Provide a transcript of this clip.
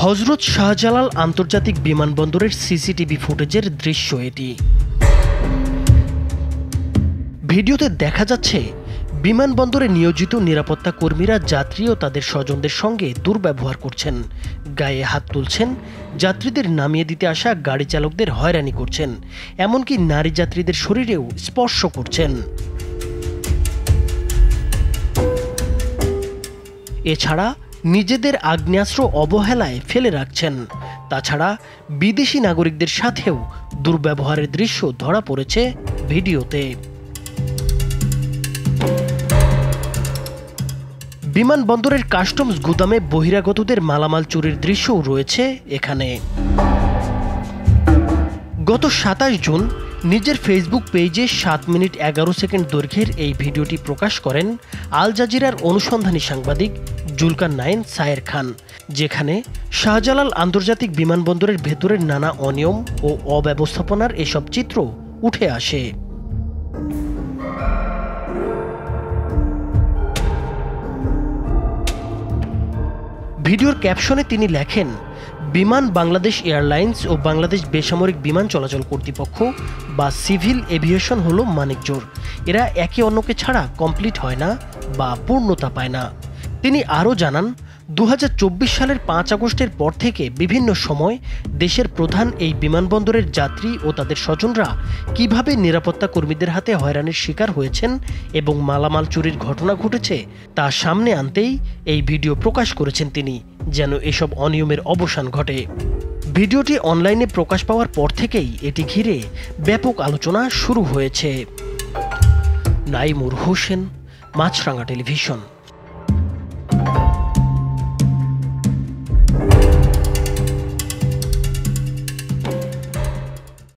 হযরত শাহজালাল আন্তর্জাতিক বিমানবন্দরের সিসিটিভি ফুটেজের দৃশ্য এটি। ভিডিওতে দেখা যাচ্ছে বিমানবন্দরে নিয়োজিত নিরাপত্তা কর্মীরা যাত্রী ও তাদের স্বজনদের সঙ্গে দুর্ব্যবহার করছেন, গায়ে হাত তুলছেন, যাত্রীদের নামিয়ে দিতে আসা গাড়ি চালকদের হয়রানি করছেন, এমনকি নারী যাত্রীদের শরীরেও স্পর্শ করছেন। এছাড়া নিজেদের আগ্নেয়াস্ত্র অবহেলায় ফেলে রাখছেন। তাছাড়া বিদেশি নাগরিকদের সাথেও দুর্ব্যবহারের দৃশ্য ধরা পড়েছে ভিডিওতে। বিমানবন্দরের কাস্টমস গুদামে বহিরাগতদের মালামাল চুরির দৃশ্যও রয়েছে এখানে। গত ২৭ জুন নিজের ফেসবুক পেজে ৭ মিনিট ১১ সেকেন্ড দৈর্ঘ্যের এই ভিডিওটি প্রকাশ করেন আল জাজিরার অনুসন্ধানী সাংবাদিক জুলকারনাইন সায়ের খান, যেখানে শাহজালাল আন্তর্জাতিক বিমানবন্দরের ভেতরের নানা অনিয়ম ও অব্যবস্থাপনার এসব চিত্র উঠে আসে। ভিডিওর ক্যাপশনে তিনি লেখেন, বিমান বাংলাদেশ এয়ারলাইন্স ও বাংলাদেশ বেসামরিক বিমান চলাচল কর্তৃপক্ষ বা সিভিল এভিয়েশন হলো মানিকজোড়। এরা একে অন্যকে ছাড়া কমপ্লিট হয় না বা পূর্ণতা পায় না। তিনি আরও জানান, ২০২৪ সালের ৫ আগস্টের পর থেকে বিভিন্ন সময় দেশের প্রধান এই বিমানবন্দরের যাত্রী ও তাদের স্বজনরা কিভাবে নিরাপত্তা কর্মীদের হাতে হয়রানির শিকার হয়েছেন এবং মালামাল চুরির ঘটনা ঘটেছে তা সামনে আনতেই এই ভিডিও প্রকাশ করেছেন তিনি, যেন এসব অনিয়মের অবসান ঘটে। ভিডিওটি অনলাইনে প্রকাশ পাওয়ার পর থেকেই এটি ঘিরে ব্যাপক আলোচনা শুরু হয়েছে। নাইমুর হোসেন, মাছরাঙা টেলিভিশন।